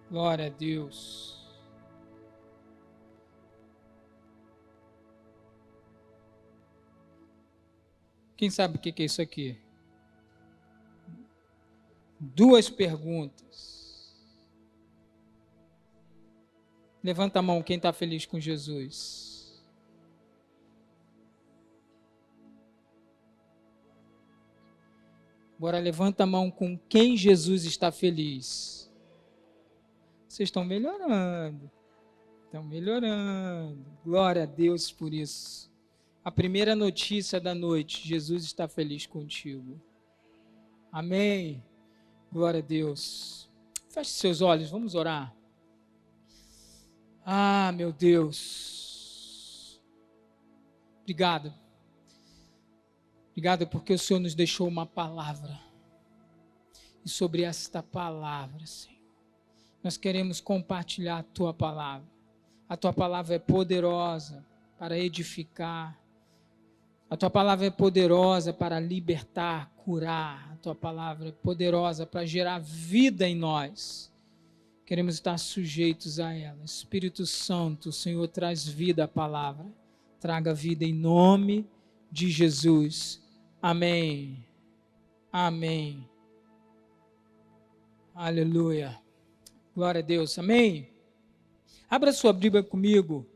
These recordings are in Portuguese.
Glória a Deus. Quem sabe o que é isso aqui? Duas perguntas. Levanta a mão quem está feliz com Jesus. Agora levanta a mão com quem Jesus está feliz. Vocês estão melhorando. Estão melhorando. Glória a Deus por isso. A primeira notícia da noite: Jesus está feliz contigo. Amém. Glória a Deus. Feche seus olhos, vamos orar. Ah, meu Deus. Obrigado. Obrigado porque o Senhor nos deixou uma palavra. E sobre esta palavra, Senhor, nós queremos compartilhar a Tua palavra. A Tua palavra é poderosa para edificar. A Tua palavra é poderosa para libertar, curar. A Tua palavra é poderosa para gerar vida em nós. Queremos estar sujeitos a ela. Espírito Santo, o Senhor traz vida à palavra. Traga vida em nome de Jesus. Amém. Amém. Aleluia. Glória a Deus. Amém. Abra sua Bíblia comigo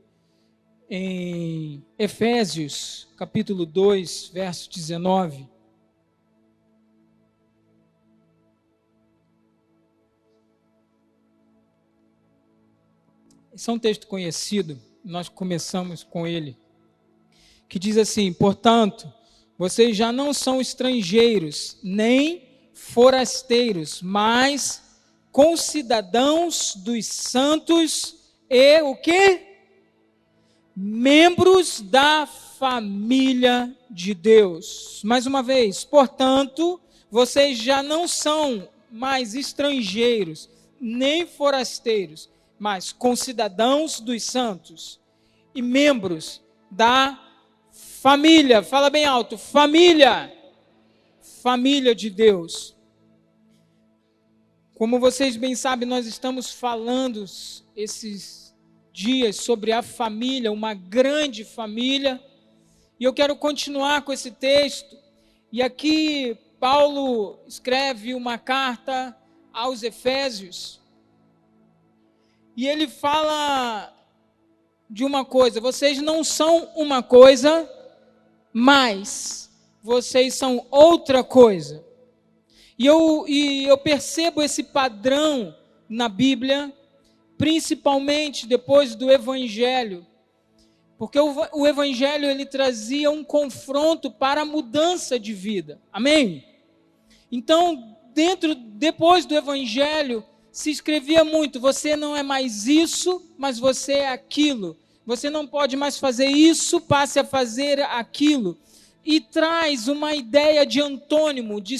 em Efésios, capítulo 2, verso 19. Esse é um texto conhecido, nós começamos com ele, que diz assim: portanto, vocês já não são estrangeiros, nem forasteiros, mas concidadãos dos santos e o quê? Membros da família de Deus. Mais uma vez, portanto, vocês já não são mais estrangeiros, nem forasteiros, mas concidadãos dos santos e membros da família. Fala bem alto, família. Família de Deus. Como vocês bem sabem, nós estamos falando esses dias sobre a família, uma grande família, e eu quero continuar com esse texto. E aqui Paulo escreve uma carta aos Efésios, e ele fala de uma coisa: vocês não são uma coisa, mas vocês são outra coisa. E eu percebo esse padrão na Bíblia, principalmente depois do Evangelho, porque o Evangelho ele trazia um confronto para a mudança de vida. Amém? Então, depois do Evangelho, se escrevia muito: você não é mais isso, mas você é aquilo. Você não pode mais fazer isso, passe a fazer aquilo. E traz uma ideia de antônimo, de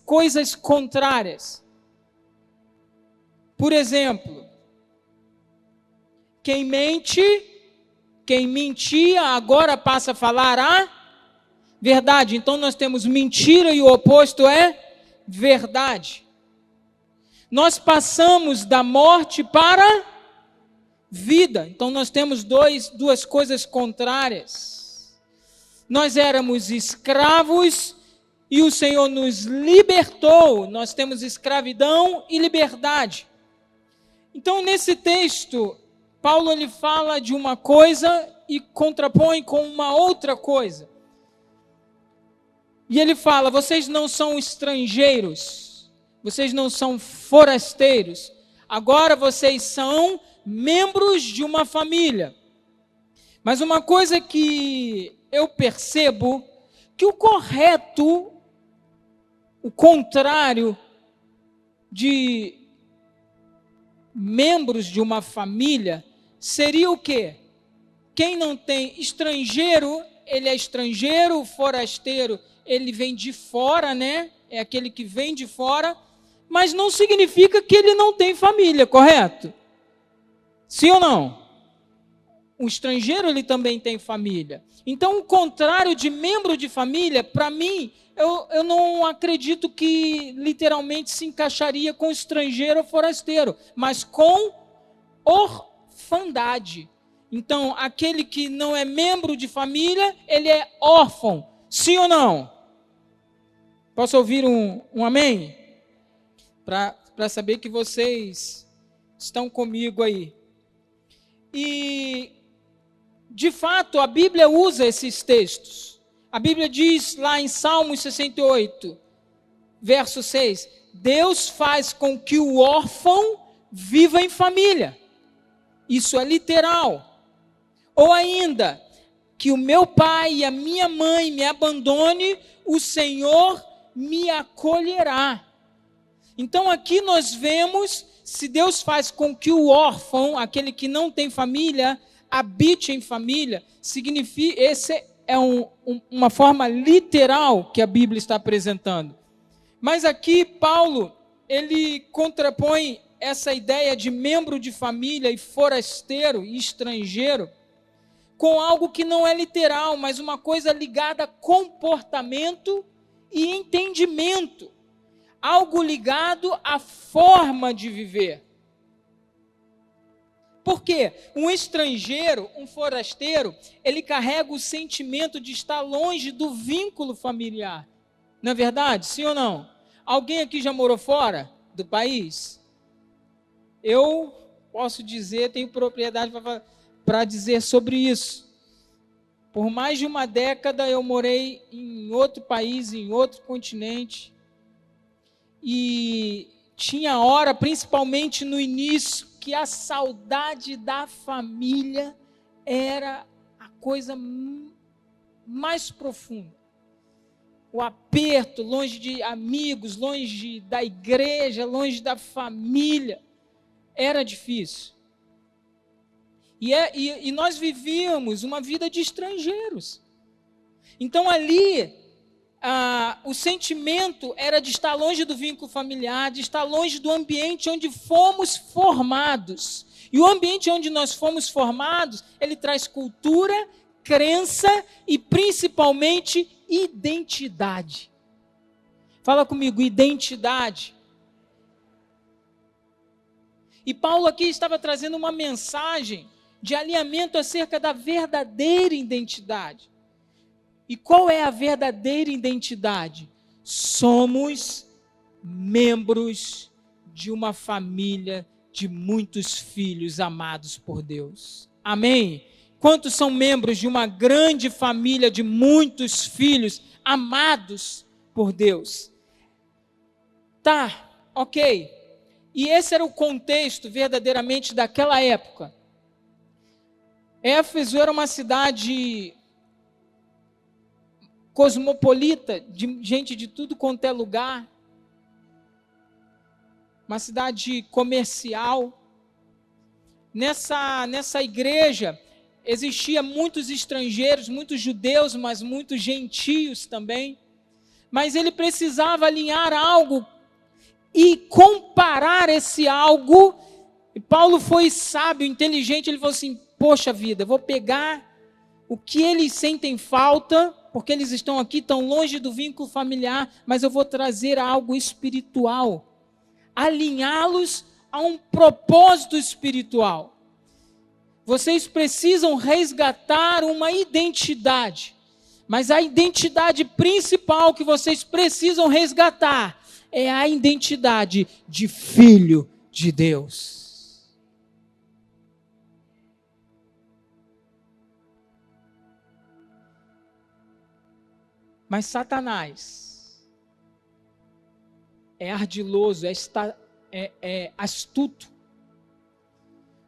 coisas contrárias. Por exemplo, quem mente, quem mentia, agora passa a falar a verdade. Então nós temos mentira e o oposto é verdade. Nós passamos da morte para vida. Então nós temos duas coisas contrárias. Nós éramos escravos e o Senhor nos libertou. Nós temos escravidão e liberdade. Então nesse texto, Paulo ele fala de uma coisa e contrapõe com uma outra coisa. E ele fala: vocês não são estrangeiros, vocês não são forasteiros, agora vocês são membros de uma família. Mas uma coisa que eu percebo, que o correto, o contrário de membros de uma família, seria o quê? Quem não tem estrangeiro, ele é estrangeiro, forasteiro, ele vem de fora, né? É aquele que vem de fora, mas não significa que ele não tem família, correto? Sim ou não? O estrangeiro, ele também tem família. Então, o contrário de membro de família, para mim, eu não acredito que literalmente se encaixaria com estrangeiro ou forasteiro, mas com orfandade. Então, aquele que não é membro de família, ele é órfão. Sim ou não? Posso ouvir um amém? Para saber que vocês estão comigo aí. E, de fato, a Bíblia usa esses textos. A Bíblia diz lá em Salmos 68, verso 6, Deus faz com que o órfão viva em família. Isso é literal. Ou ainda, que o meu pai e a minha mãe me abandone, o Senhor me acolherá. Então aqui nós vemos, se Deus faz com que o órfão, aquele que não tem família, habite em família, significa, esse é uma forma literal que a Bíblia está apresentando. Mas aqui Paulo, ele contrapõe essa ideia de membro de família e forasteiro e estrangeiro com algo que não é literal, mas uma coisa ligada a comportamento e entendimento. Algo ligado à forma de viver. Por quê? Um estrangeiro, um forasteiro, ele carrega o sentimento de estar longe do vínculo familiar. Não é verdade? Sim ou não? Alguém aqui já morou fora do país? Eu posso dizer, tenho propriedade para dizer sobre isso. Por mais de uma década eu morei em outro país, em outro continente. E tinha hora, principalmente no início, que a saudade da família era a coisa mais profunda. O aperto, longe de amigos, longe da igreja, longe da família, era difícil. E nós vivíamos uma vida de estrangeiros. Então ali, o sentimento era de estar longe do vínculo familiar, de estar longe do ambiente onde fomos formados. E o ambiente onde nós fomos formados, ele traz cultura, crença e principalmente identidade. Fala comigo, identidade. E Paulo aqui estava trazendo uma mensagem de alinhamento acerca da verdadeira identidade. E qual é a verdadeira identidade? Somos membros de uma família de muitos filhos amados por Deus. Amém? Quantos são membros de uma grande família de muitos filhos amados por Deus? Tá, ok. E esse era o contexto verdadeiramente daquela época. Éfeso era uma cidade cosmopolita, de gente de tudo quanto é lugar, uma cidade comercial. Nessa igreja existia muitos estrangeiros, muitos judeus, mas muitos gentios também. Mas ele precisava alinhar algo e comparar esse algo. E Paulo foi sábio, inteligente, ele falou assim, poxa vida, eu vou pegar o que eles sentem falta, porque eles estão aqui tão longe do vínculo familiar, mas eu vou trazer algo espiritual, alinhá-los a um propósito espiritual. Vocês precisam resgatar uma identidade, mas a identidade principal que vocês precisam resgatar é a identidade de filho de Deus. Mas Satanás é ardiloso, é astuto.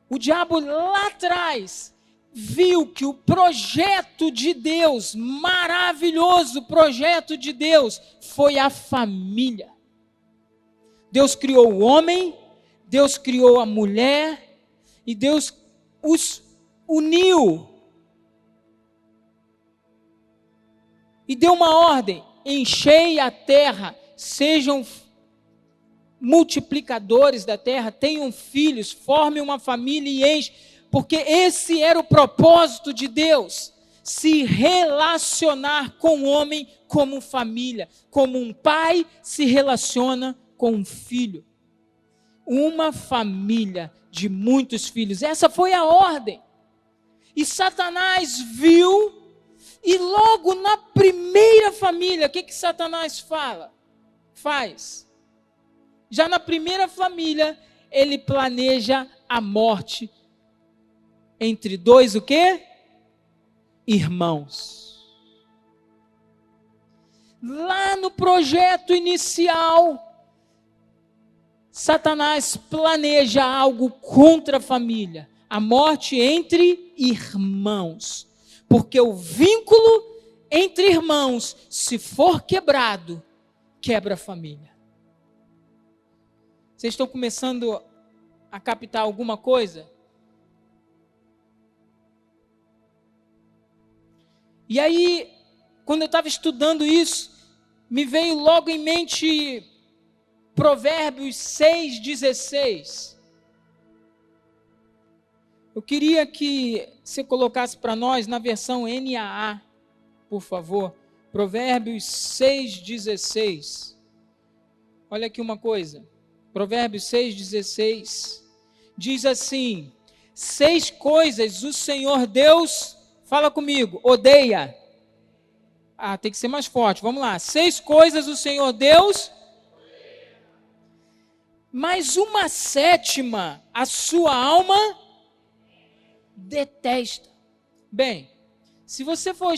O diabo lá atrás viu que o projeto de Deus, maravilhoso projeto de Deus, foi a família. Deus criou o homem, Deus criou a mulher, e Deus os uniu. E deu uma ordem, enchei a terra, sejam multiplicadores da terra, tenham filhos, formem uma família e enchem. porque esse era o propósito de Deus, se relacionar com o homem como família, como um pai se relaciona com um filho. Uma família de muitos filhos, essa foi a ordem. E Satanás viu, e logo na primeira família, o que Satanás faz? Já na primeira família, ele planeja a morte entre dois o quê? Irmãos. Lá no projeto inicial, Satanás planeja algo contra a família, a morte entre irmãos, porque o vínculo entre irmãos, se for quebrado, quebra a família. Vocês estão começando a captar alguma coisa? E aí, quando eu estava estudando isso, me veio logo em mente Provérbios 6,16. Eu queria que você colocasse para nós na versão NAA, por favor. Provérbios 6,16. Olha aqui uma coisa. Provérbios 6,16. Diz assim: 6 coisas o Senhor Deus, fala comigo, odeia. Tem que ser mais forte, vamos lá. 6 coisas o Senhor Deus, mas uma 7ª a sua alma detesta. Bem, se você for,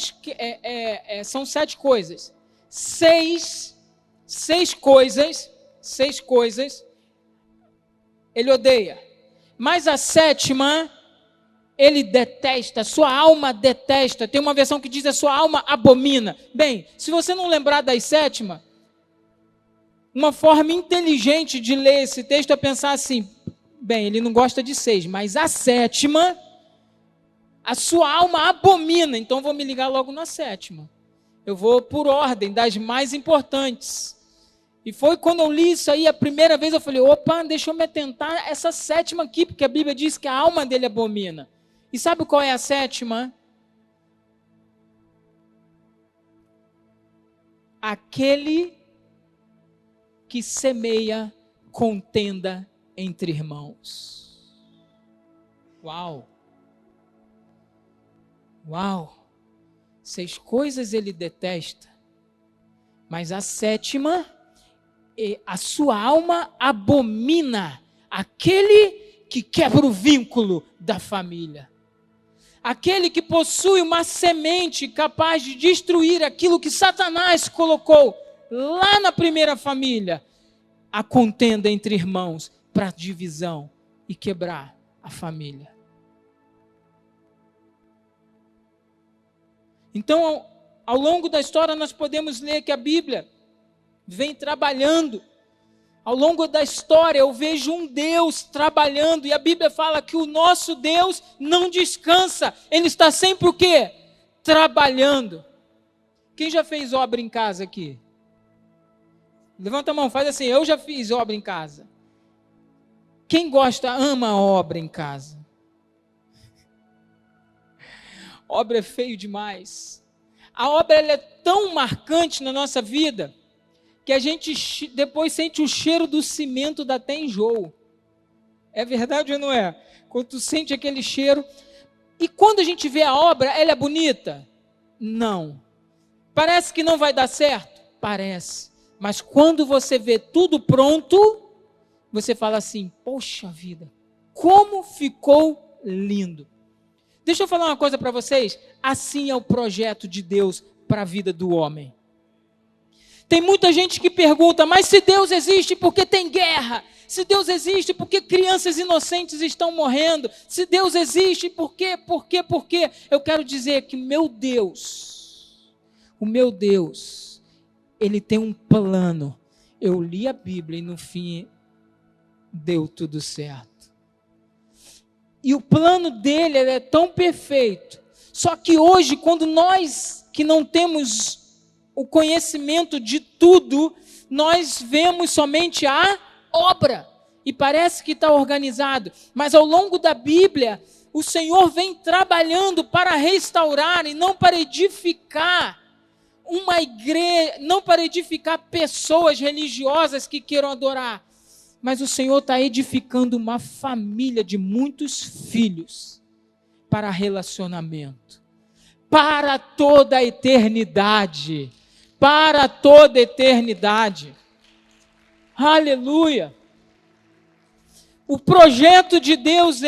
são 7 coisas. 6 coisas, ele odeia. Mas a 7ª, ele detesta, sua alma detesta. Tem uma versão que diz a sua alma abomina. Bem, se você não lembrar das 7ª, uma forma inteligente de ler esse texto é pensar assim, bem, ele não gosta de 6, mas a 7ª, a sua alma abomina, então vou me ligar logo na 7ª. Eu vou por ordem das mais importantes. E foi quando eu li isso aí a primeira vez, eu falei, opa, deixa eu me atentar a essa 7ª aqui, porque a Bíblia diz que a alma dele abomina. E sabe qual é a 7ª? Aquele que semeia contenda entre irmãos. Uau! Uau! 6 coisas ele detesta, mas a 7ª, a sua alma abomina aquele que quebra o vínculo da família. Aquele que possui uma semente capaz de destruir aquilo que Satanás colocou lá na primeira família, a contenda entre irmãos para divisão e quebrar a família. Então, ao longo da história, nós podemos ler que a Bíblia vem trabalhando. Ao longo da história, eu vejo um Deus trabalhando, e a Bíblia fala que o nosso Deus não descansa. Ele está sempre o quê? Trabalhando. Quem já fez obra em casa aqui? Levanta a mão, faz assim, eu já fiz obra em casa. Quem gosta, ama a obra em casa? Obra é feio demais. A obra ela é tão marcante na nossa vida, que a gente depois sente o cheiro do cimento, dá até enjoo. É verdade ou não é? Quando tu sente aquele cheiro. E quando a gente vê a obra, ela é bonita? Não. Parece que não vai dar certo? Parece. Mas quando você vê tudo pronto, você fala assim, poxa vida, como ficou lindo. Deixa eu falar uma coisa para vocês, assim é o projeto de Deus para a vida do homem. Tem muita gente que pergunta, mas se Deus existe, por que tem guerra? Se Deus existe, por que crianças inocentes estão morrendo? Se Deus existe, por quê? Eu quero dizer que o meu Deus, Ele tem um plano. Eu li a Bíblia e no fim deu tudo certo. E o plano dele é tão perfeito. Só que hoje, quando nós que não temos o conhecimento de tudo, nós vemos somente a obra. E parece que está organizado. Mas ao longo da Bíblia, o Senhor vem trabalhando para restaurar e não para edificar uma igreja, não para edificar pessoas religiosas que queiram adorar, mas o Senhor está edificando uma família de muitos filhos para relacionamento, para toda a eternidade, para toda a eternidade. Aleluia! O projeto de Deus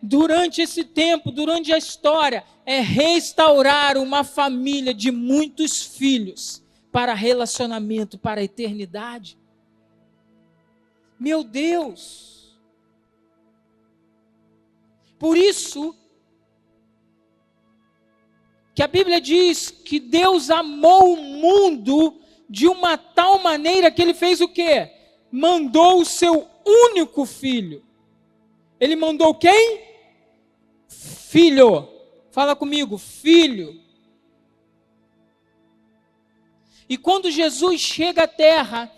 durante esse tempo, durante a história, é restaurar uma família de muitos filhos para relacionamento, para a eternidade. Meu Deus! Por isso que a Bíblia diz que Deus amou o mundo de uma tal maneira que Ele fez o quê? Mandou o seu único filho. Ele mandou quem? Filho. Fala comigo, filho. E quando Jesus chega à terra,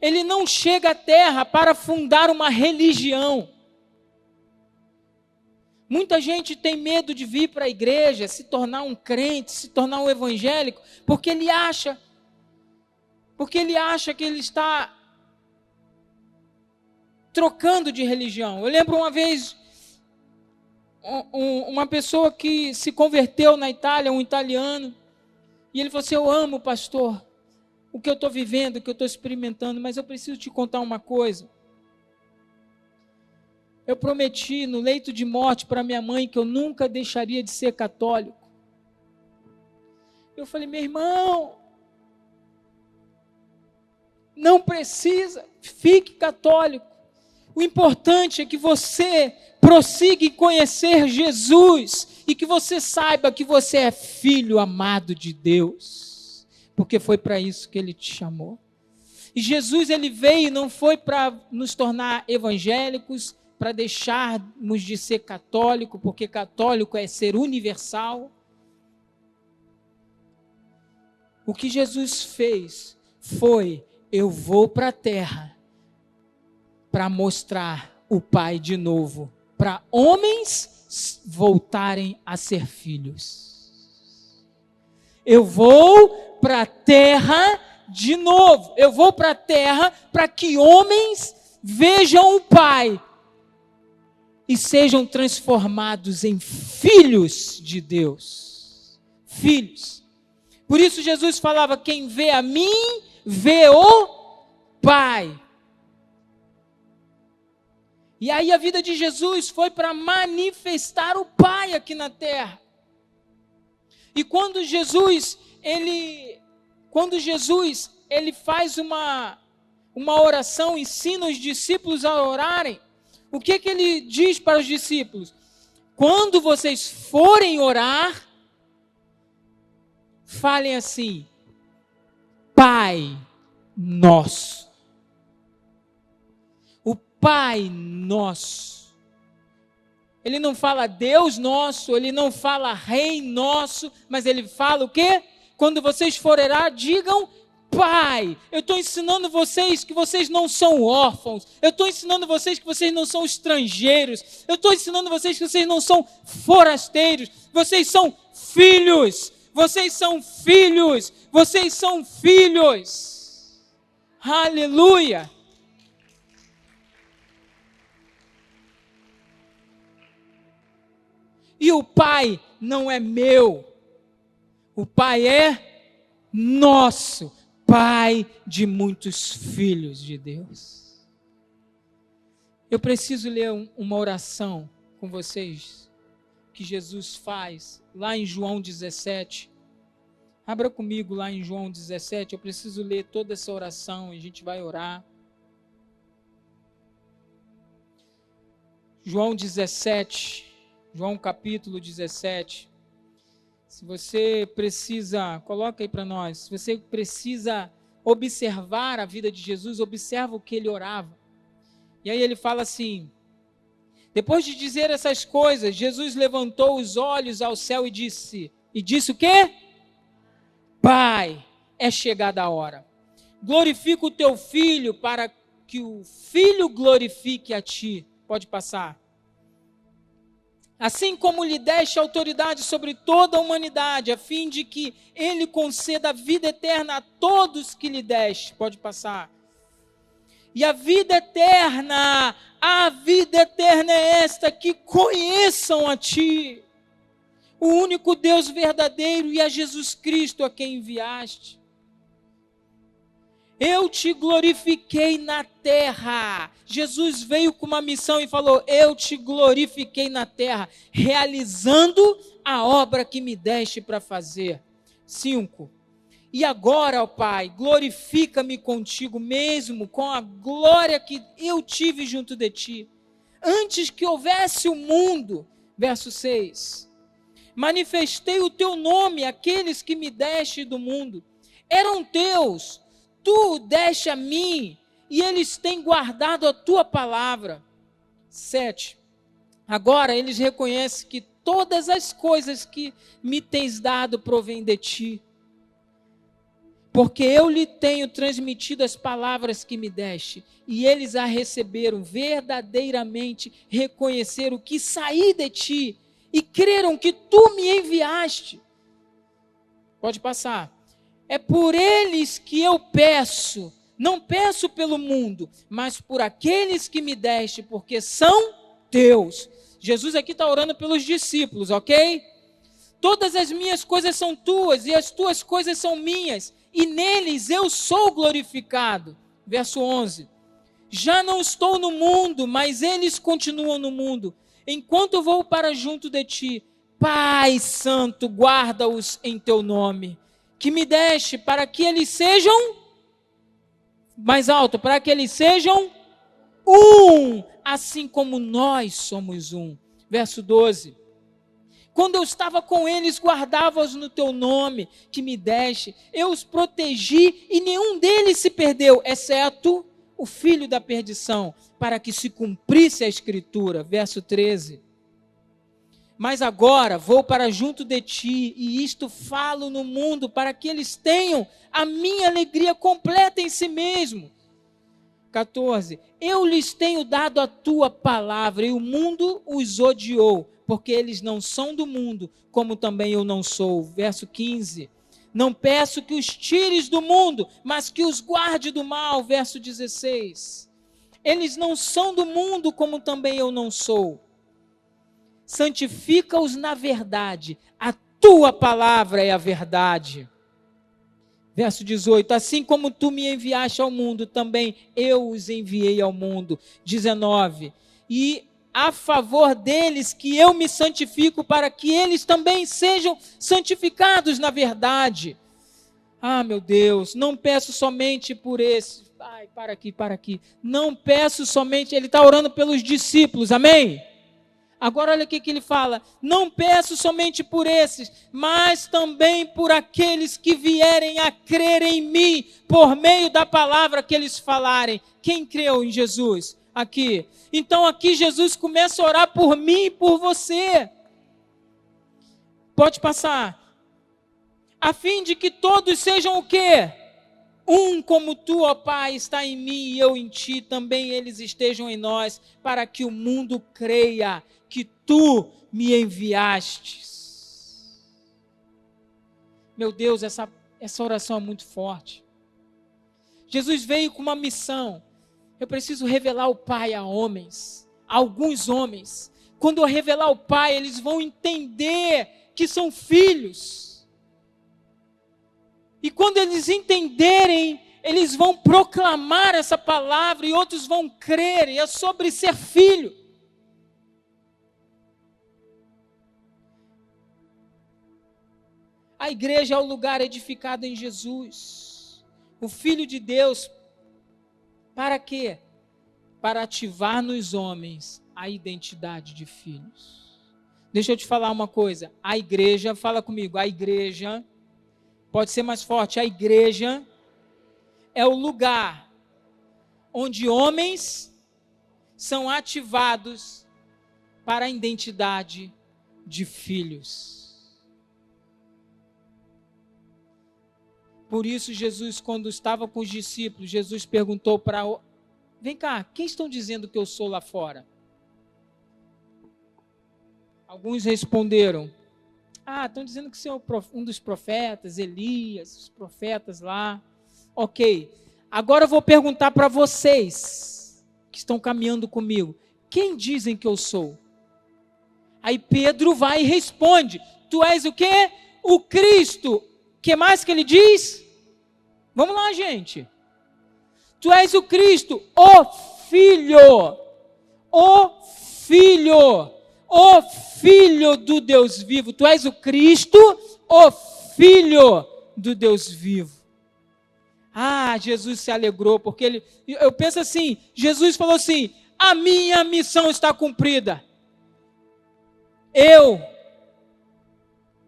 Ele não chega à terra para fundar uma religião. Muita gente tem medo de vir para a igreja, se tornar um crente, se tornar um evangélico, porque ele acha que ele está trocando de religião. Eu lembro uma vez, uma pessoa que se converteu na Itália, um italiano, e ele falou assim: eu amo, pastor, o que eu estou vivendo, o que eu estou experimentando, mas eu preciso te contar uma coisa. Eu prometi no leito de morte para minha mãe que eu nunca deixaria de ser católico. Eu falei: meu irmão, não precisa, fique católico. O importante é que você prossiga em conhecer Jesus e que você saiba que você é filho amado de Deus, porque foi para isso que Ele te chamou. E Jesus, Ele veio, não foi para nos tornar evangélicos, para deixarmos de ser católico, porque católico é ser universal. O que Jesus fez foi: eu vou para a terra para mostrar o Pai de novo, para homens voltarem a ser filhos. Eu vou para a terra de novo, eu vou para a terra para que homens vejam o Pai e sejam transformados em filhos de Deus. Filhos. Por isso Jesus falava: quem vê a mim, vê o Pai. E aí a vida de Jesus foi para manifestar o Pai aqui na terra. E quando Jesus ele faz uma oração, ensina os discípulos a orarem, o que ele diz para os discípulos? Quando vocês forem orar, falem assim: Pai Nosso. O Pai Nosso. Ele não fala Deus Nosso, ele não fala Rei Nosso, mas ele fala o quê? Quando vocês forem orar, digam Pai. Eu estou ensinando vocês que vocês não são órfãos. Eu estou ensinando vocês que vocês não são estrangeiros. Eu estou ensinando vocês que vocês não são forasteiros. Vocês são filhos. Vocês são filhos. Vocês são filhos. Aleluia. E o Pai não é meu. O Pai é nosso. Pai de muitos filhos de Deus. Eu preciso ler uma oração com vocês, que Jesus faz lá em João 17. Abra comigo lá em João 17, eu preciso ler toda essa oração e a gente vai orar. João 17, João capítulo 17. Se você precisa, coloca aí para nós, se você precisa observar a vida de Jesus, observa o que ele orava. E aí ele fala assim: depois de dizer essas coisas, Jesus levantou os olhos ao céu e disse o quê? Pai, é chegada a hora. Glorifica o teu filho para que o filho glorifique a ti. Pode passar. Assim como lhe deste autoridade sobre toda a humanidade, a fim de que ele conceda a vida eterna a todos que lhe deste. Pode passar. E a vida eterna é esta, que conheçam a ti, o único Deus verdadeiro, e a Jesus Cristo a quem enviaste. Eu te glorifiquei na terra. Jesus veio com uma missão e falou: eu te glorifiquei na terra, realizando a obra que me deste para fazer. 5. E agora, ó Pai, glorifica-me contigo mesmo, com a glória que eu tive junto de ti, antes que houvesse o mundo. Verso 6. Manifestei o teu nome àqueles que me deste do mundo. Eram teus, tu o deste a mim, e eles têm guardado a tua palavra. 7. Agora eles reconhecem que todas as coisas que me tens dado provêm de ti, porque eu lhe tenho transmitido as palavras que me deste, e eles a receberam, verdadeiramente reconheceram que saí de ti, e creram que tu me enviaste. Pode passar. É por eles que eu peço, não peço pelo mundo, mas por aqueles que me deste, porque são teus. Jesus aqui está orando pelos discípulos, ok? Todas as minhas coisas são tuas, e as tuas coisas são minhas, e neles eu sou glorificado. Verso 11. Já não estou no mundo, mas eles continuam no mundo. Enquanto vou para junto de ti, Pai Santo, guarda-os em teu nome, que me deste, para que eles sejam, mais alto, para que eles sejam um, assim como nós somos um. Verso 12. Quando eu estava com eles, guardava-os no teu nome, que me deste, eu os protegi, e nenhum deles se perdeu, exceto o filho da perdição, para que se cumprisse a escritura. Verso 13. Mas agora vou para junto de ti, e isto falo no mundo, para que eles tenham a minha alegria completa em si mesmo. 14. Eu lhes tenho dado a tua palavra, e o mundo os odiou, porque eles não são do mundo, como também eu não sou. Verso 15. Não peço que os tires do mundo, mas que os guarde do mal. Verso 16. Eles não são do mundo, como também eu não sou. Santifica-os na verdade, a tua palavra é a verdade. Verso 18, assim como tu me enviaste ao mundo, também eu os enviei ao mundo. 19, e a favor deles que eu me santifico, para que eles também sejam santificados na verdade. Ah, meu Deus, não peço somente por esses. Ai, para aqui. Não peço somente, ele está orando pelos discípulos, amém? Agora olha o que ele fala: não peço somente por esses, mas também por aqueles que vierem a crer em mim, por meio da palavra que eles falarem. Quem creu em Jesus? Aqui. Então aqui Jesus começa a orar por mim e por você. Pode passar. A fim de que todos sejam o quê? Um como tu, ó Pai, está em mim e eu em ti, também eles estejam em nós, para que o mundo creia que tu me enviastes. Meu Deus, essa oração é muito forte. Jesus veio com uma missão. Eu preciso revelar o Pai a homens, a alguns homens. Quando eu revelar o Pai, eles vão entender que são filhos. E quando eles entenderem, eles vão proclamar essa palavra e outros vão crer. E é sobre ser filho. A igreja é o lugar edificado em Jesus, o Filho de Deus. Para quê? Para ativar nos homens a identidade de filhos. Deixa eu te falar uma coisa. A igreja, fala comigo, a igreja, pode ser mais forte, a igreja é o lugar onde homens são ativados para a identidade de filhos. Por isso Jesus, quando estava com os discípulos, Jesus perguntou para... Vem cá, quem estão dizendo que eu sou lá fora? Alguns responderam: estão dizendo que você é um dos profetas, Elias, os profetas lá. Ok, agora eu vou perguntar para vocês que estão caminhando comigo: quem dizem que eu sou? Aí Pedro vai e responde: tu és o quê? O Cristo. O que mais que ele diz? Vamos lá, gente. Tu és o Cristo, o Filho do Deus vivo. Tu és o Cristo, o Filho do Deus vivo. Jesus se alegrou, porque eu penso assim, Jesus falou assim: a minha missão está cumprida. Eu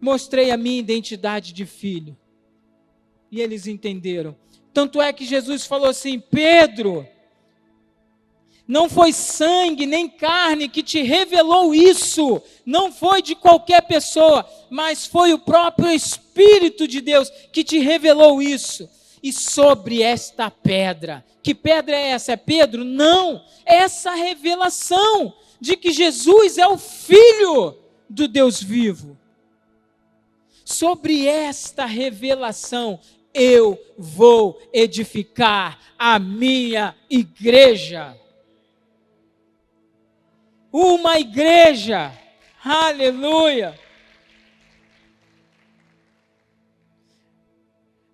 mostrei a minha identidade de filho. E eles entenderam. Tanto é que Jesus falou assim: Pedro, não foi sangue nem carne que te revelou isso, não foi de qualquer pessoa, mas foi o próprio Espírito de Deus que te revelou isso. E sobre esta pedra, que pedra é essa? É Pedro? Não, essa revelação de que Jesus é o Filho do Deus vivo. Sobre esta revelação, eu vou edificar a minha igreja. Uma igreja, aleluia.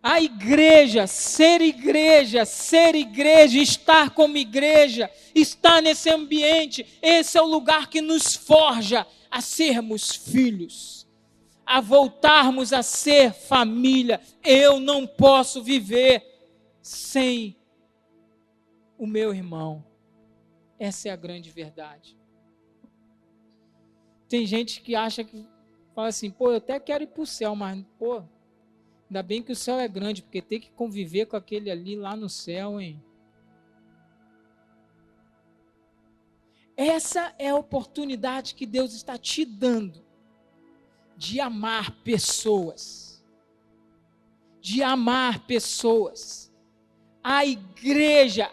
A igreja, ser igreja, estar como igreja, estar nesse ambiente, esse é o lugar que nos forja a sermos filhos, a voltarmos a ser família. Eu não posso viver sem o meu irmão. Essa é a grande verdade. Tem gente que acha que fala assim: eu até quero ir para o céu, mas ainda bem que o céu é grande, porque tem que conviver com aquele ali lá no céu, hein? Essa é a oportunidade que Deus está te dando de amar pessoas. De amar pessoas. A igreja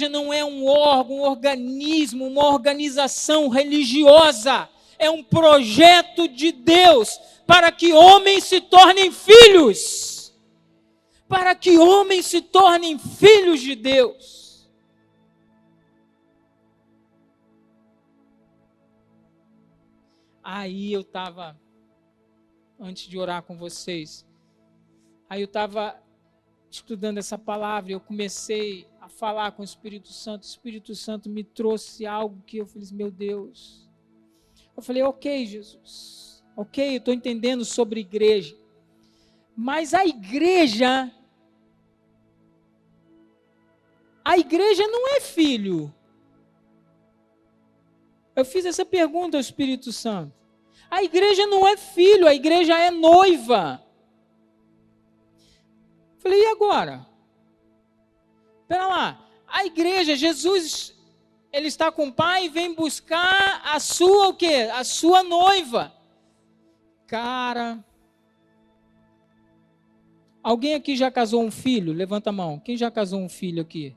não é um órgão, um organismo, uma organização religiosa. É um projeto de Deus para que homens se tornem filhos. Para que homens se tornem filhos de Deus. Aí eu estava, antes de orar com vocês, aí eu estava estudando essa palavra, eu comecei a falar com o Espírito Santo me trouxe algo que eu falei: meu Deus. Eu falei: ok, Jesus, ok, eu estou entendendo sobre igreja, mas a igreja não é filho. Eu fiz essa pergunta ao Espírito Santo. A igreja não é filho, a igreja é noiva. Falei: e agora? Espera lá, a igreja, Jesus, ele está com o Pai e vem buscar a sua o quê? A sua noiva. Cara, alguém aqui já casou um filho? Levanta a mão. Quem já casou um filho aqui?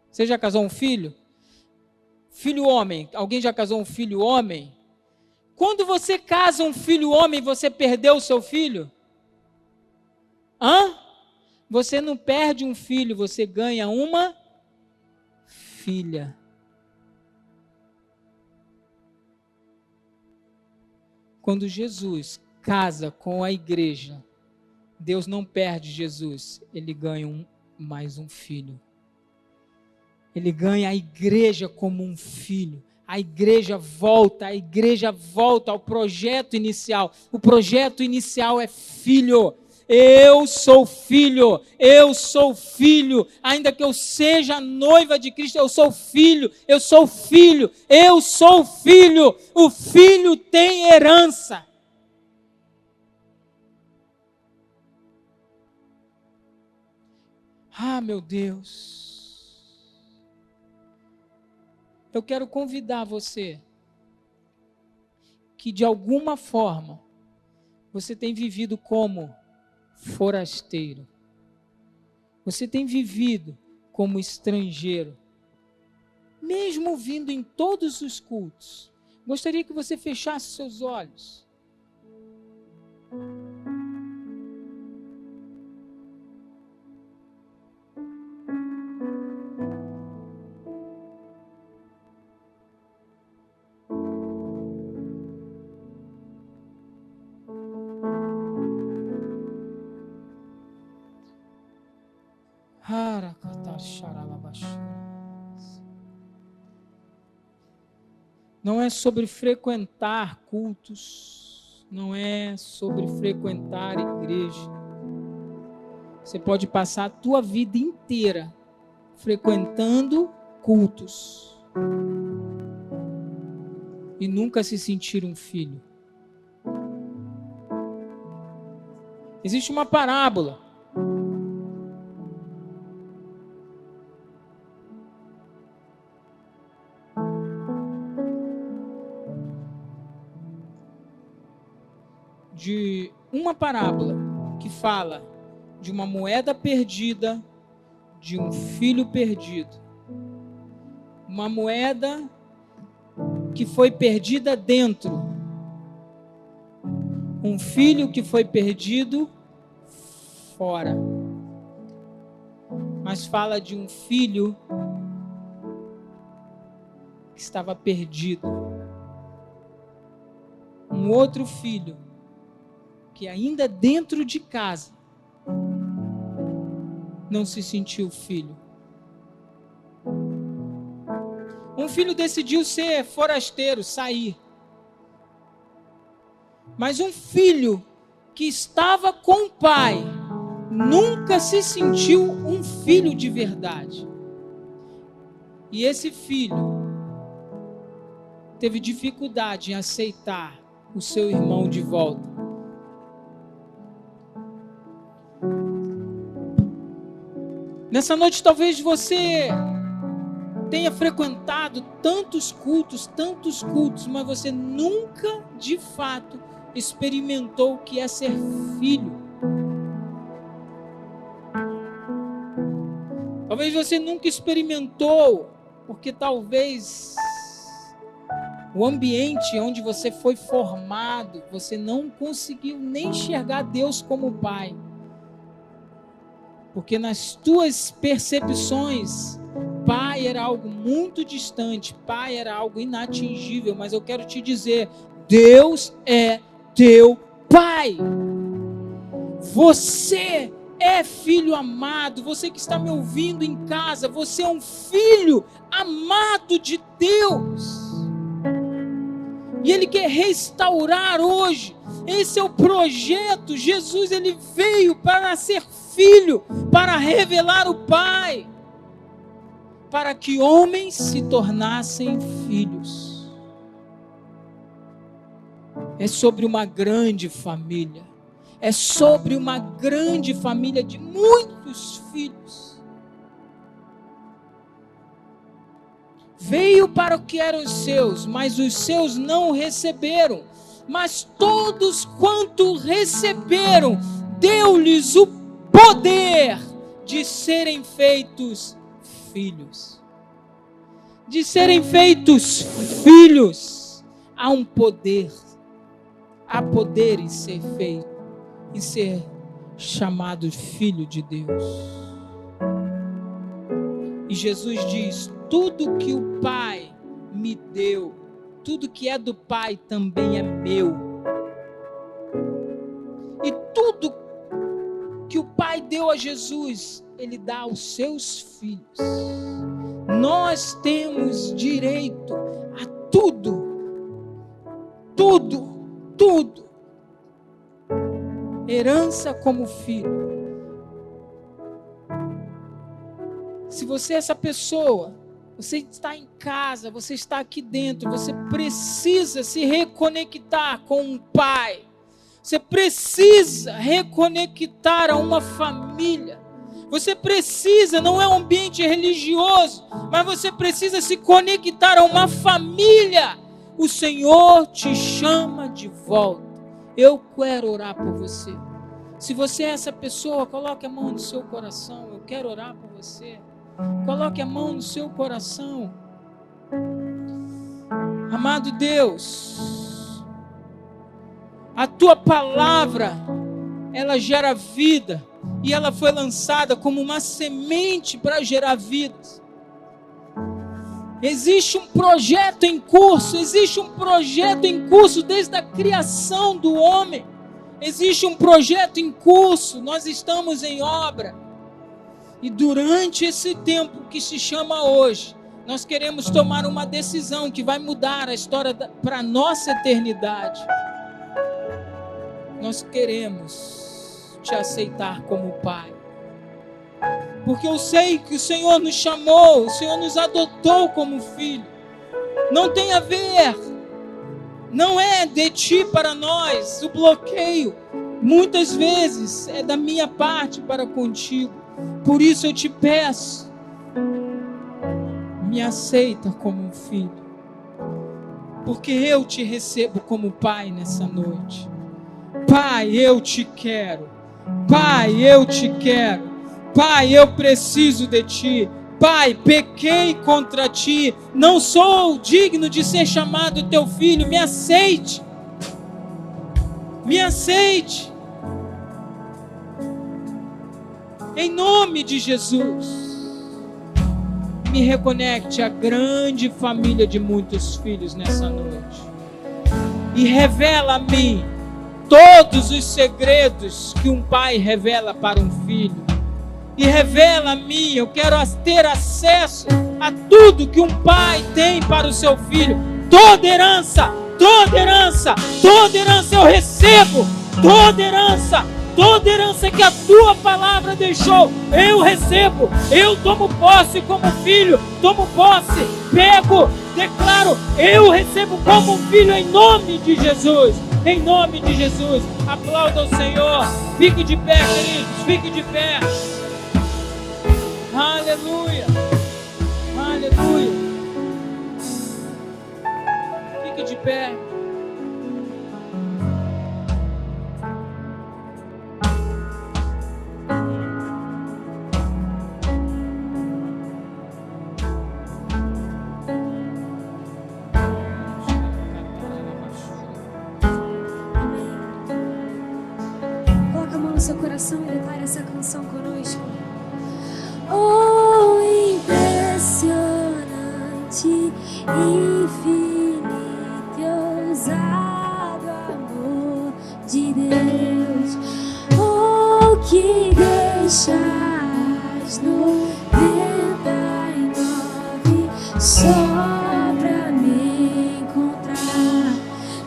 Você já casou um filho? Filho homem. Alguém já casou um filho homem? Quando você casa um filho homem, você perdeu o seu filho? Você não perde um filho, você ganha uma filha. Quando Jesus casa com a igreja, Deus não perde Jesus, ele ganha mais um filho. Ele ganha a igreja como um filho. A igreja volta ao projeto inicial. O projeto inicial é filho. Eu sou filho, ainda que eu seja noiva de Cristo, eu sou filho. O filho tem herança. Meu Deus. Eu quero convidar você que de alguma forma você tem vivido como forasteiro. Você tem vivido como estrangeiro. Mesmo vindo em todos os cultos, Gostaria que você fechasse seus olhos. Não é sobre frequentar cultos, não é sobre frequentar igreja. Você pode passar a tua vida inteira frequentando cultos e nunca se sentir um filho. Existe uma parábola que fala de uma moeda perdida, de um filho perdido. Uma moeda que foi perdida dentro. Um filho que foi perdido fora. Mas fala de um filho que estava perdido. Um outro filho que ainda dentro de casa não se sentiu filho. Um filho decidiu ser forasteiro, sair. Mas um filho que estava com o pai nunca se sentiu um filho de verdade. E esse filho teve dificuldade em aceitar o seu irmão de volta. Nessa noite talvez você tenha frequentado tantos cultos, mas você nunca de fato experimentou o que é ser filho. Talvez você nunca experimentou, porque talvez o ambiente onde você foi formado, você não conseguiu nem enxergar Deus como Pai. Porque nas tuas percepções, Pai era algo muito distante, Pai era algo inatingível, mas eu quero te dizer, Deus é teu Pai. Você é filho amado, você que está me ouvindo em casa, você é um filho amado de Deus. E Ele quer restaurar hoje. Esse é o projeto. Jesus, Ele veio para ser filho, para revelar o Pai, para que homens se tornassem filhos. É sobre uma grande família. É sobre uma grande família de muitos filhos. Veio para o que eram os seus, mas os seus não o receberam. Mas todos quanto receberam, deu-lhes o poder de serem feitos filhos. De serem feitos filhos. Há um poder. Há poder em ser feito, em ser chamado filho de Deus. E Jesus diz: tudo que o Pai me deu, tudo que é do Pai também é meu. E tudo que o Pai deu a Jesus, Ele dá aos seus filhos. Nós temos direito a tudo. Tudo. Tudo. Herança como filho. Se você é essa pessoa, você está em casa, você está aqui dentro, você precisa se reconectar com o Pai. Você precisa reconectar a uma família. Você precisa, não é um ambiente religioso, mas você precisa se conectar a uma família. O Senhor te chama de volta. Eu quero orar por você. Se você é essa pessoa, coloque a mão no seu coração. Eu quero orar por você. Coloque a mão no seu coração. Amado Deus, a tua palavra, ela gera vida, e ela foi lançada como uma semente para gerar vidas. Existe um projeto em curso desde a criação do homem. Existe um projeto em curso, nós estamos em obra. E durante esse tempo que se chama hoje, nós queremos tomar uma decisão que vai mudar a história para a nossa eternidade. Nós queremos te aceitar como Pai. Porque eu sei que o Senhor nos chamou, o Senhor nos adotou como filho. Não tem a ver, não é de ti para nós. O bloqueio, muitas vezes, é da minha parte para contigo. Por isso eu te peço, me aceita como um filho. Porque eu te recebo como Pai nessa noite. Pai, eu te quero. Pai, eu te quero. Pai, eu preciso de ti. Pai, pequei contra ti. Não sou digno de ser chamado teu filho. Me aceite. Me aceite. Em nome de Jesus. Me reconecte à grande família de muitos filhos nessa noite. E revela a mim todos os segredos que um pai revela para um filho. E revela a mim, eu quero ter acesso a tudo que um pai tem para o seu filho. Toda herança eu recebo. Toda herança que a tua palavra deixou, eu recebo. Eu tomo posse como filho, pego, declaro, eu recebo como filho em nome de Jesus. Em nome de Jesus, aplauda o Senhor. Fique de pé, queridos, fique de pé. Aleluia, aleluia. Fique de pé. Coloca a mão no seu coração e declara essa canção conosco. Oh, impressionante, infinito e ousado amor de Deus. Oh, que deixas 99 só pra me encontrar.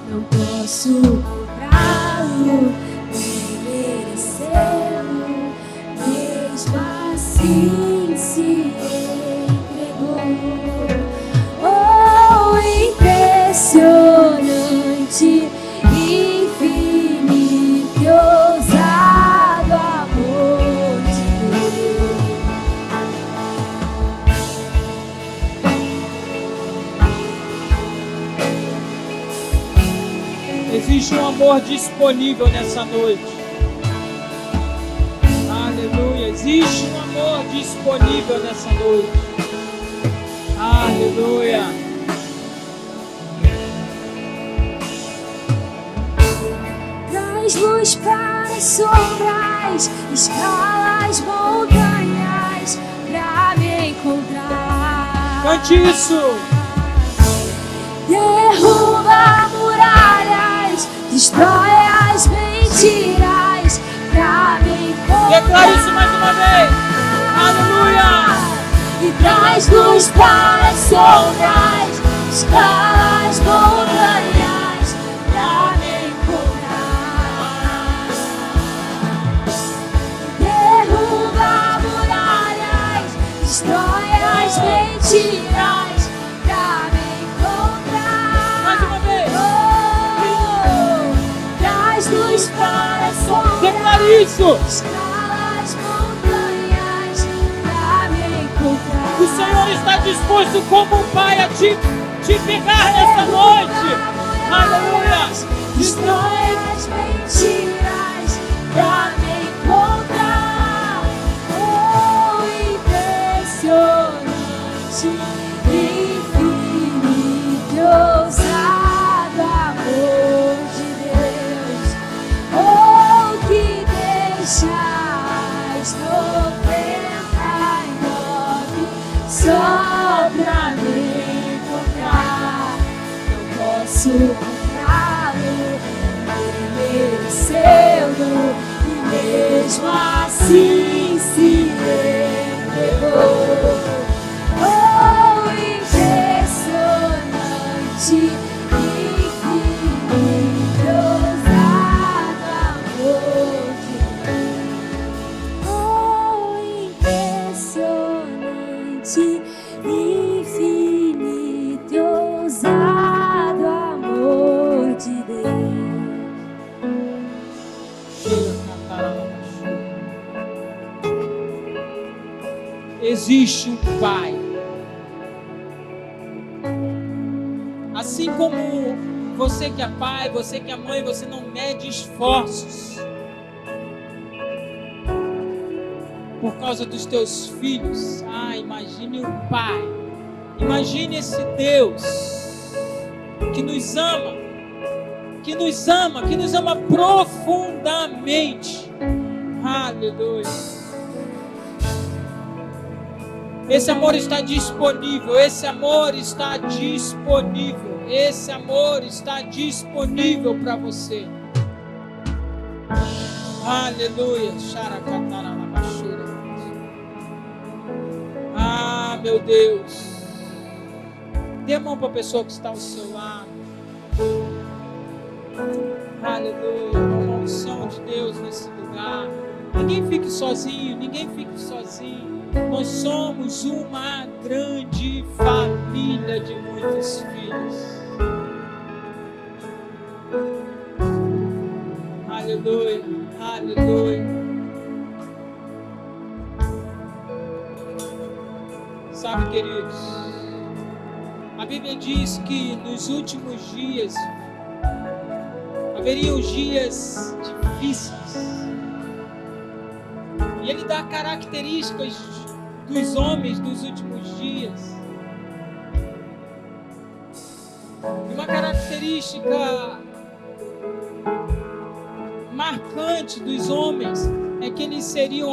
Não posso comprá-lo, nem merecê-lo, mesmo assim se entregou. Oh, impressionante, infinito e ousado amor de Deus. Existe um amor disponível nessa noite. Aleluia. Existe um amor disponível nessa noite. Aleluia. Traz luz para as sombras, escala as montanhas pra me encontrar. Cante isso. Derruba muralhas, destrói as mentiras pra me encontrar. Declare isso mais uma vez. Aleluia. E traz luz para as sombras, escala as montanhas pra me encontrar. Derruba muralhas, destrói as mentiras pra me encontrar. Mais uma vez. Oh, traz luz para as sombras. Declare isso. Escala as montanhas pra me encontrar. O Senhor está disposto como um pai a te pegar nessa noite. Aleluia. Destrói as mentiras pra me encontrar. Oh, impressionante, infinito e ousado. posso comprá-lo, ele mereceu-no, e mesmo assim se entregou. Oh, impressionante, infinito, ousado amor de Deus. Oh, impressionante, infinito, ousado amor de Deus. Existe um Pai. Assim como você que é pai, você que é mãe, você não mede esforços por causa dos teus filhos. Imagine o Pai. Imagine esse Deus que nos ama, que nos ama profundamente. Aleluia. Esse amor está disponível, esse amor está disponível, esse amor está disponível para você. Aleluia. Meu Deus. Dê a mão para a pessoa que está ao seu lado. Aleluia. Uma unção de Deus nesse lugar. Ninguém fique sozinho, ninguém fique sozinho. Nós somos uma grande família de muitos filhos. Aleluia, aleluia. Sabe, queridos, a Bíblia diz que nos últimos dias haveriam dias difíceis. E ele dá características dos homens dos últimos dias. E uma característica marcante dos homens é que eles seriam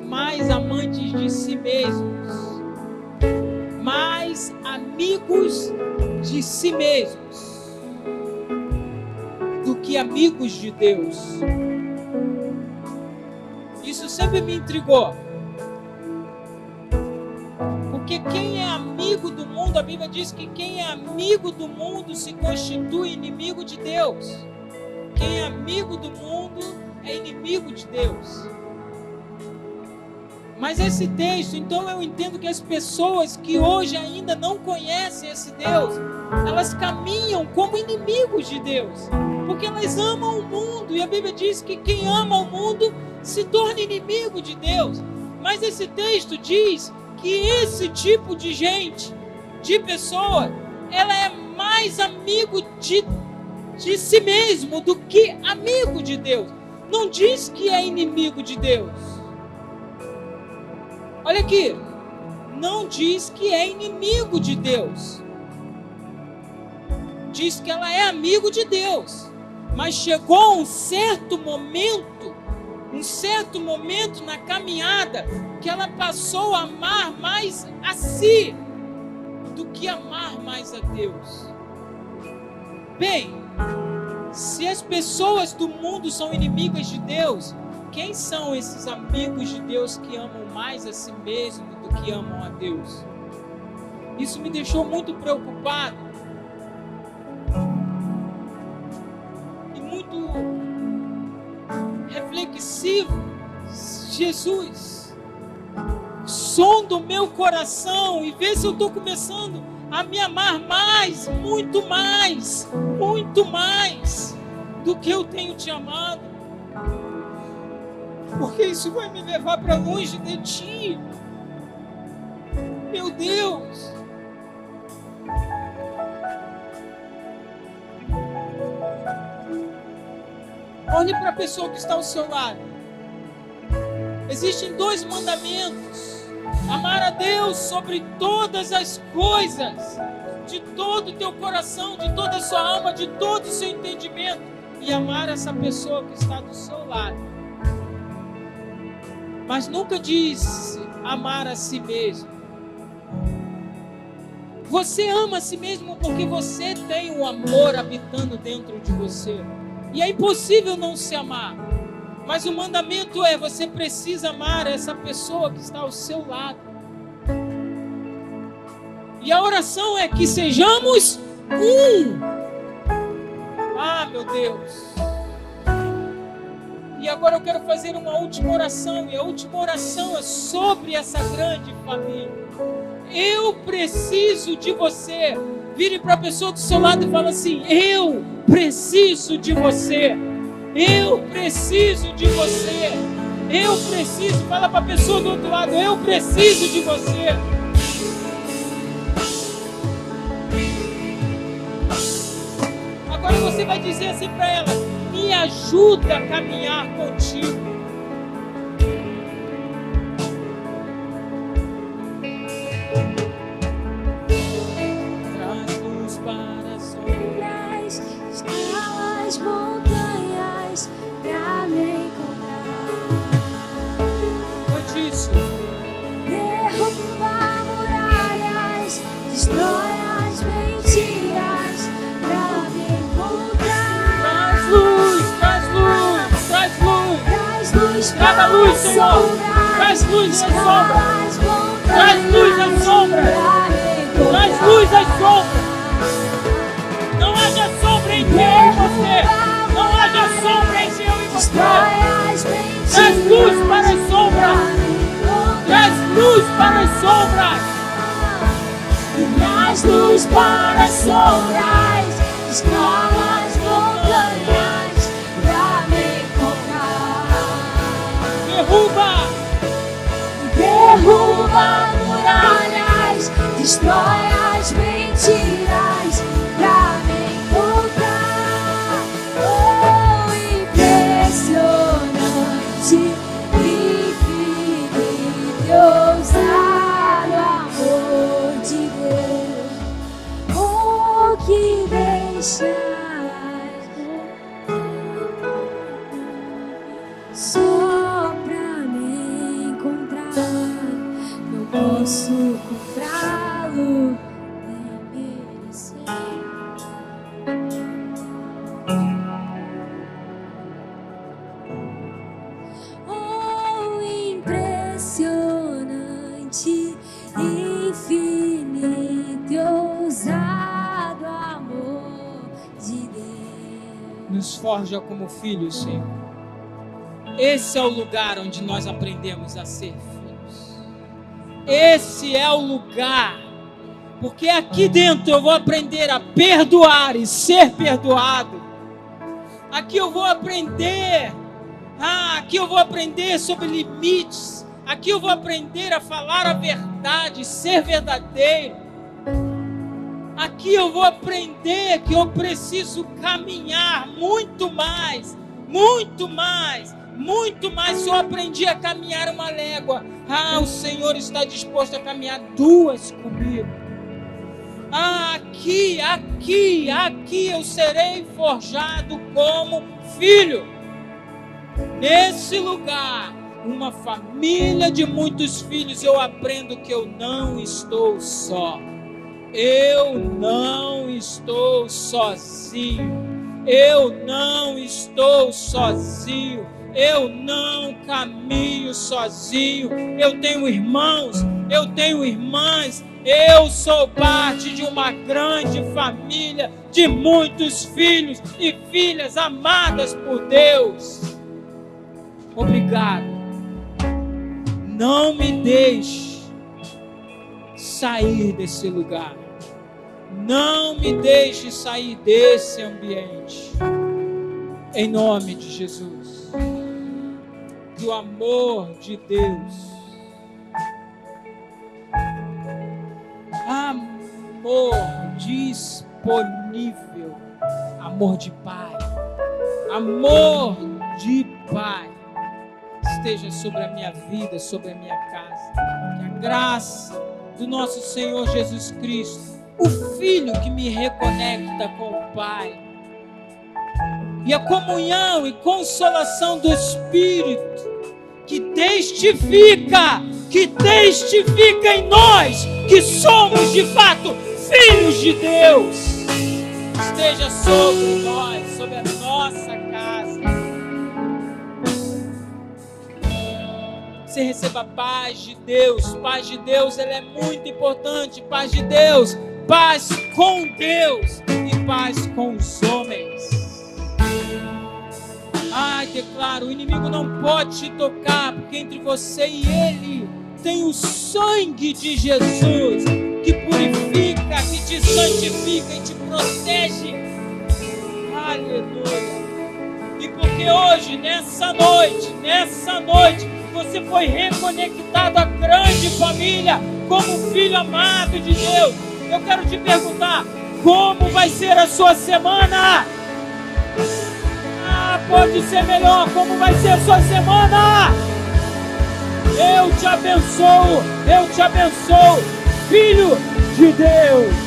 mais amantes de si mesmos, mais amigos de si mesmos do que amigos de Deus. Isso sempre me intrigou. Porque quem é amigo do mundo, a Bíblia diz que quem é amigo do mundo se constitui inimigo de Deus. Quem é amigo do mundo é inimigo de Deus. Mas esse texto, então eu entendo que as pessoas que hoje ainda não conhecem esse Deus, elas caminham como inimigos de Deus. Porque elas amam o mundo. E a Bíblia diz que quem ama o mundo se torna inimigo de Deus. Mas esse texto diz que esse tipo de gente, de pessoa, ela é mais amigo de si mesmo do que amigo de Deus. Não diz que é inimigo de Deus. Olha aqui, não diz que é inimigo de Deus. Diz que ela é amigo de Deus. Mas chegou um certo momento na caminhada que ela passou a amar mais a si do que amar mais a Deus. Bem, se as pessoas do mundo são inimigas de Deus, quem são esses amigos de Deus que amam mais a si mesmo do que amam a Deus? Isso me deixou muito preocupado e muito reflexivo. Jesus, sonda o meu coração e vê se eu estou começando a me amar mais, muito mais do que eu tenho te amado. Porque isso vai me levar para longe de ti. Meu Deus. Olhe para a pessoa que está ao seu lado. Existem 2 mandamentos: amar a Deus sobre todas as coisas, de todo o teu coração, de toda a sua alma, de todo o seu entendimento, e amar essa pessoa que está do seu lado. Mas nunca diz amar a si mesmo. Você ama a si mesmo porque você tem o amor habitando dentro de você. E é impossível não se amar. Mas o mandamento é: você precisa amar essa pessoa que está ao seu lado. E a oração é que sejamos um. Ah, meu Deus. E agora eu quero fazer uma última oração. E a última oração é sobre essa grande família. Eu preciso de você. Vire para a pessoa do seu lado e fala assim: eu preciso de você. Eu preciso de você. Eu preciso. Fala para a pessoa do outro lado: eu preciso de você. Agora você vai dizer assim para ela: me ajuda a caminhar contigo. Traz luz para as sombras, escala as montanhas pra me encontrar. Foi disso. Derruba muralhas, destrói as mentiras pra me encontrar. Traz luz, traz luz, traz luz. Traz luz Traga para luz, as Senhor. sombras, Traz luz nas escala sombras. as montanhas Traz luz nas sombras. pra me encontrar. Traz luz às sombras. Não haja sombra em eu e você. Não haja sombra em eu e você. Destrói as mentiras. Traz luz para as sombras. Traz luz para as sombras. Traz luz para as sombras, escala as montanhas pra me encontrar. Derruba muralhas, destrói as mentiras pra me encontrar. Oh, impressionante, infinito e ousado amor de Deus. Oh, que deixas só pra me encontrar. Não posso comprá-lo nem merecer. Oh, impressionante, infinito e ousado amor de Deus. Nos forja como filhos, Senhor. Esse é o lugar onde nós aprendemos a ser filhos. Esse é o lugar. Porque aqui dentro eu vou aprender a perdoar e ser perdoado. Aqui eu vou aprender. Aqui eu vou aprender sobre limites. Aqui eu vou aprender a falar a verdade, ser verdadeiro. Aqui eu vou aprender que eu preciso caminhar muito mais, muito mais, muito mais. Eu aprendi a caminhar uma légua. O Senhor está disposto a caminhar 2 comigo. Aqui eu serei forjado como filho. Nesse lugar, uma família de muitos filhos, eu aprendo que eu não estou só. Eu não estou sozinho. Eu não estou sozinho. Eu não caminho sozinho. Eu tenho irmãos, eu tenho irmãs. Eu sou parte de uma grande família de muitos filhos e filhas amadas por Deus. Obrigado. Não me deixe sair desse lugar. Não me deixe sair desse ambiente. Em nome de Jesus. Que o amor de Deus, amor disponível, amor de Pai, amor de Pai, esteja sobre a minha vida, sobre a minha casa. Que a graça do nosso Senhor Jesus Cristo, o Filho que me reconecta com o Pai, e a comunhão e consolação do Espírito, que testifica em nós que somos de fato filhos de Deus esteja sobre nós, sobre a nossa casa. Você receba a paz de Deus. Paz de Deus, ela é muito importante. Paz de Deus, paz com Deus e paz com os homens. Ai, declaro, o inimigo não pode te tocar, porque entre você e ele tem o sangue de Jesus, que purifica, que te santifica e te protege. Aleluia. E porque hoje, nessa noite, você foi reconectado à grande família, como filho amado de Deus. Eu quero te perguntar, como vai ser a sua semana? Pode ser melhor. Como vai ser a sua semana? Eu te abençoo, filho de Deus.